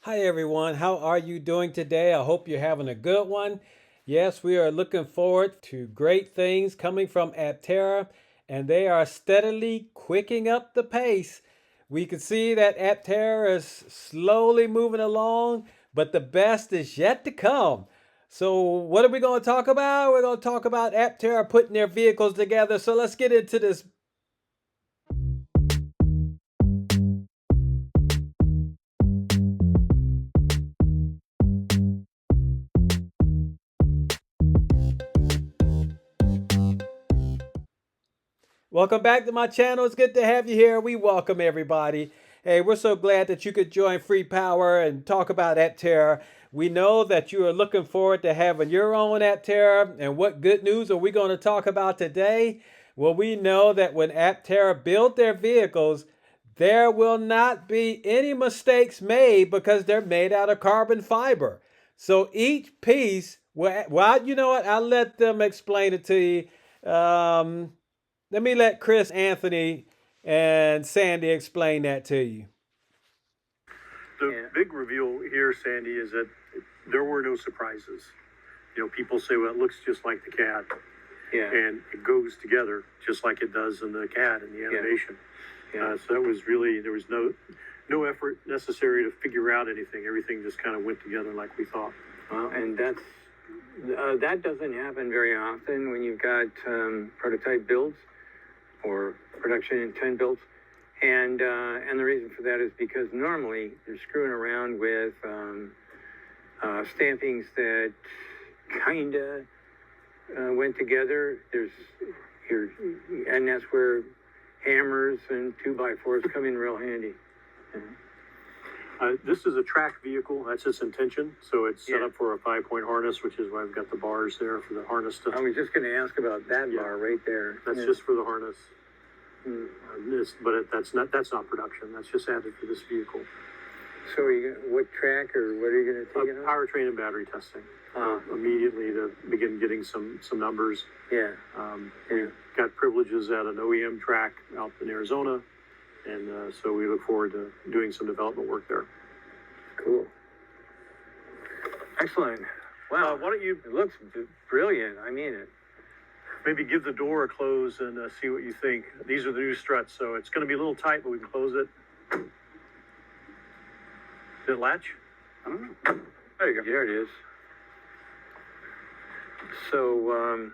Hi everyone, how are you doing today? I hope you're having a good one. Yes, we are looking forward to great things coming from Aptera, and they are steadily quicking up the pace. We can see that Aptera is slowly moving along, but the best is yet to come. So, what are we going to talk about? We're going to talk about Aptera putting their vehicles together. So, let's get into this. Welcome back to my channel. It's good to have you here. We welcome everybody. Hey, we're so glad that you could join Free Power and talk about Aptera. We know that you are looking forward to having your own Aptera. And what good news are we going to talk about today? Well, we know that when Aptera build their vehicles, there will not be any mistakes made because they're made out of carbon fiber. So each piece, well, you know what? I'll let them explain it to you. Let me let Chris, Anthony, and Sandy explain that to you. The big reveal here, Sandy, is that there were no surprises. You know, people say, well, it looks just like the CAD. Yeah. And it goes together just like it does in the CAD and the animation. So that was really, there was no effort necessary to figure out anything. Everything just kind of went together like we thought. Well, and that doesn't happen very often when you've got prototype builds or production intent builds. And the reason for that is because normally you're screwing around with stampings that kind of went together. And that's where hammers and 2x4s come in real handy. This is a track vehicle. That's its intention. So it's set up for a 5-point harness, which is why I've got the bars there for the harness. I was just going to ask about that bar right there. That's just for the harness. But that's not production. That's just added for this vehicle. So what track or what are you going to take it on? Powertrain and battery testing. Immediately to begin getting some numbers. Yeah. We got privileges at an OEM track out in Arizona. And so we look forward to doing some development work there. Cool. Excellent. Wow. Why don't you... It looks brilliant. I mean it. Maybe give the door a close and see what you think. These are the new struts, so it's going to be a little tight, but we can close it. Did it latch? I don't know. There you go. There it is. So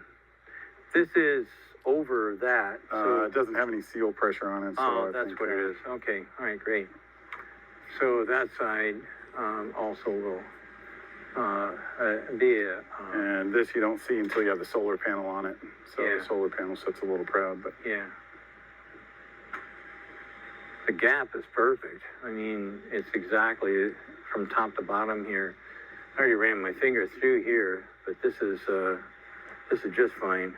this is over that. So it doesn't have any seal pressure on it. So that's what it is. Okay. All right. Great. So that side also will be a... and this you don't see until you have the solar panel on it. So the solar panel sits a little proud, but... Yeah. The gap is perfect. I mean, it's exactly from top to bottom here. I already ran my finger through here, but this is just fine.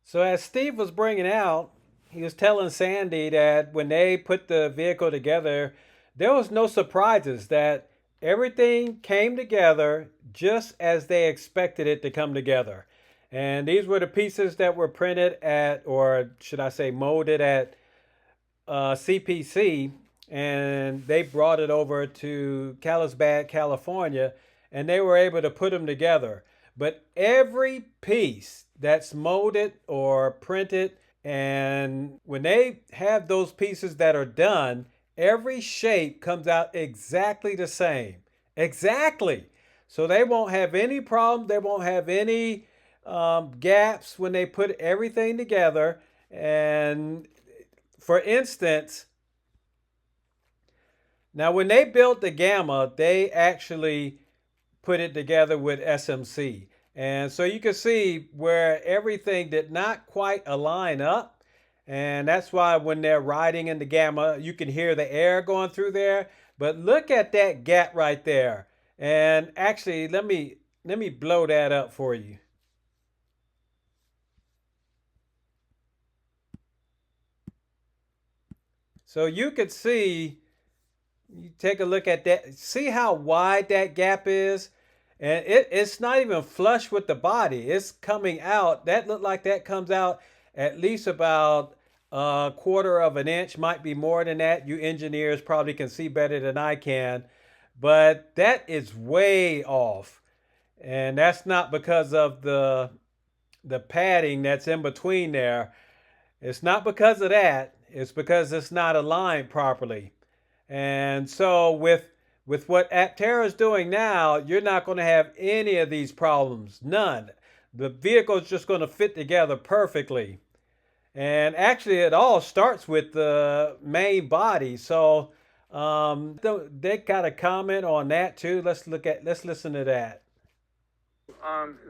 So as Steve was bringing out, he was telling Sandy that when they put the vehicle together, there was no surprises, that everything came together just as they expected it to come together. And these were the pieces that were printed at, or should I say molded at CPC, and they brought it over to Carlsbad, California, and they were able to put them together. But every piece that's molded or printed, and when they have those pieces that are done, every shape comes out exactly the same. Exactly. So they won't have any problems. They won't have any gaps when they put everything together. And for instance, now when they built the Gamma, they actually put it together with SMC. And so you can see where everything did not quite align up. And that's why when they're riding in the Gamma, you can hear the air going through there. But look at that gap right there. And actually, let me blow that up for you. So you could see, you take a look at that, see how wide that gap is? And it's not even flush with the body. It's coming out. That looked like that comes out at least about a quarter of an inch, might be more than that. You engineers probably can see better than I can. but that is way off. And that's not because of the padding that's in between there. It's not because of that. It's because it's not aligned properly. And so with what Aptera is doing now, you're not going to have any of these problems. None. The vehicle is just going to fit together perfectly. And actually, it all starts with the main body. So they got a comment on that too. Let's listen to that.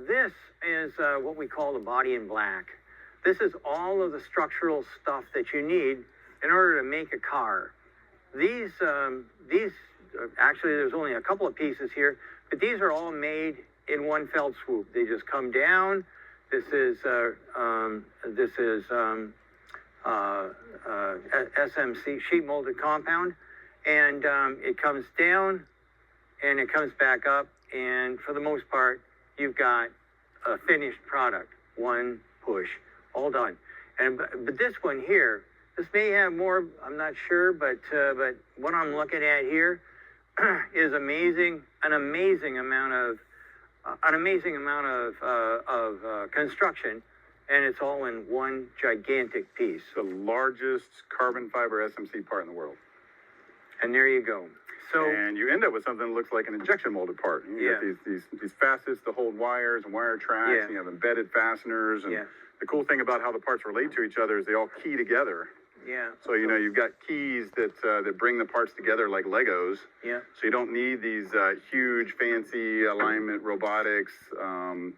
This is what we call the body in black. This is all of the structural stuff that you need in order to make a car. These actually, there's only a couple of pieces here, but these are all made in one fell swoop. They just come down. This is SMC, sheet molded compound, and it comes down and it comes back up, and for the most part, you've got a finished product. One push, all done. And but this one here, this may have more. I'm not sure, but what I'm looking at here is amazing. An amazing amount of construction, and it's all in one gigantic piece. The largest carbon fiber SMC part in the world. And there you go. So, and you end up with something that looks like an injection molded part. You got these facets to hold wires and wire tracks, and you have embedded fasteners. And the cool thing about how the parts relate to each other is they all key together. Yeah. So you've got keys that bring the parts together like Legos. Yeah. So you don't need these huge fancy alignment robotics, or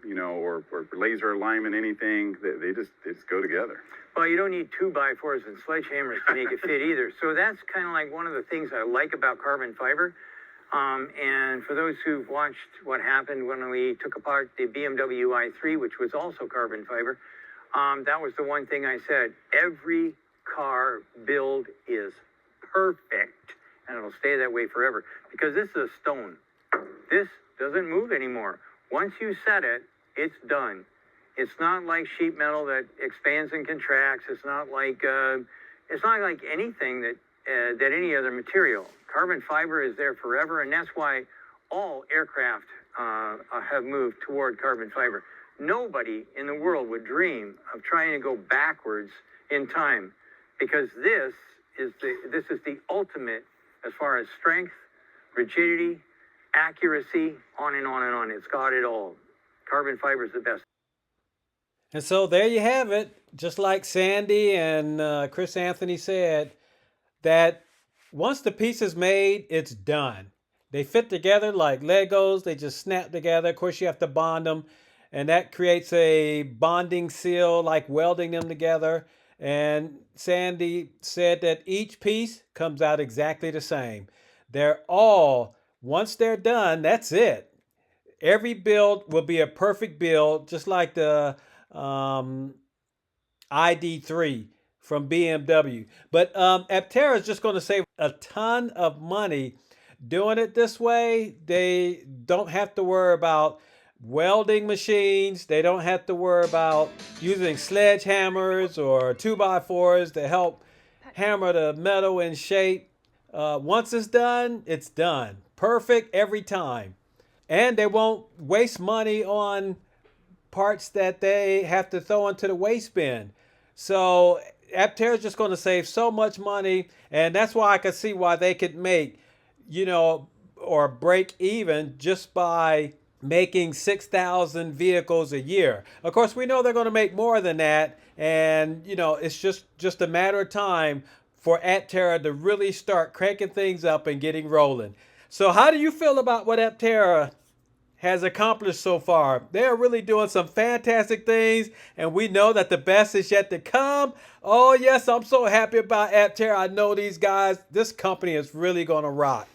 laser alignment, anything. They just go together. Well, you don't need 2x4s and sledgehammers to make it fit either. So that's kind of like one of the things I like about carbon fiber. And for those who've watched what happened when we took apart the BMW i3, which was also carbon fiber, that was the one thing I said. Every car build is perfect, and it'll stay that way forever, because this is a stone. This doesn't move anymore. Once you set it, it's done. It's not like sheet metal that expands and contracts. It's not like anything that any other material. Carbon fiber is there forever, and that's why all aircraft have moved toward carbon fiber. Nobody in the world would dream of trying to go backwards in time, because this is the ultimate as far as strength, rigidity, accuracy, on and on and on. It's got it all. Carbon fiber is the best. And so there you have it. Just like Sandy and Chris Anthony said, that once the piece is made, it's done. They fit together like Legos. They just snap together. Of course, you have to bond them, and that creates a bonding seal, like welding them together. And Sandy said that each piece comes out exactly the same. They're all, once they're done, that's it. Every build will be a perfect build, just like the ID3 from BMW. But Aptera is just going to save a ton of money doing it this way. They don't have to worry about welding machines. They don't have to worry about using sledgehammers or 2x4s to help hammer the metal in shape. Once it's done, it's done. Perfect every time. And they won't waste money on parts that they have to throw into the waste bin. So Aptera is just going to save so much money, and that's why I could see why they could make, or break even just by making 6,000 vehicles a year. Of course, we know they're going to make more than that, and it's just a matter of time for Aptera to really start cranking things up and getting rolling. So how do you feel about what Aptera has accomplished so far? They're really doing some fantastic things, and we know that the best is yet to come. Oh yes, I'm so happy about Aptera. I know these guys, this company is really going to rock.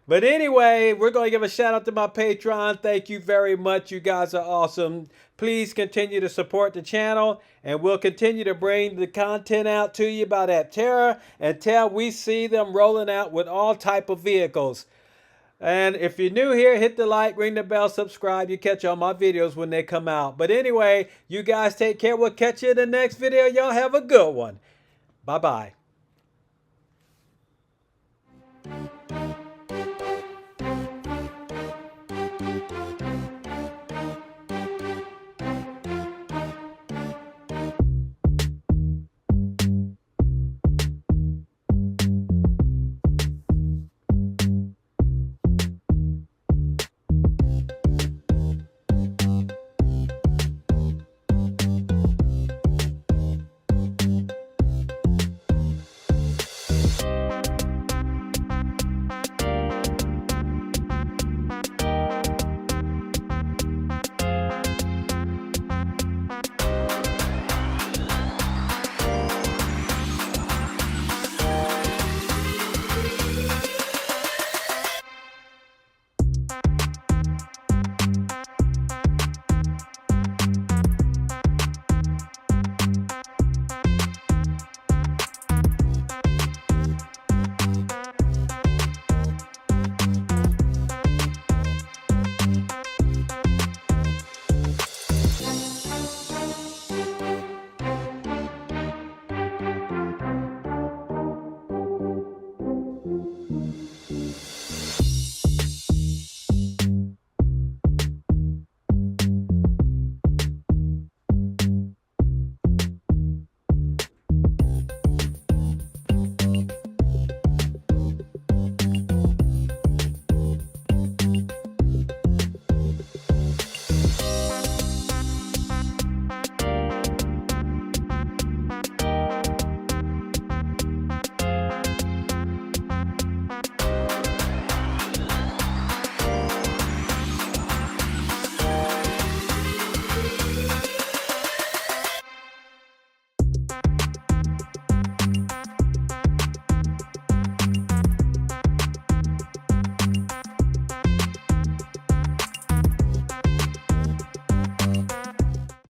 But anyway, we're going to give a shout out to my Patreon. Thank you very much. You guys are awesome. Please continue to support the channel, and we'll continue to bring the content out to you about Aptera until we see them rolling out with all type of vehicles. And if you're new here, hit the like, ring the bell, subscribe. You catch all my videos when they come out. But anyway, you guys take care. We'll catch you in the next video. Y'all have a good one. Bye-bye.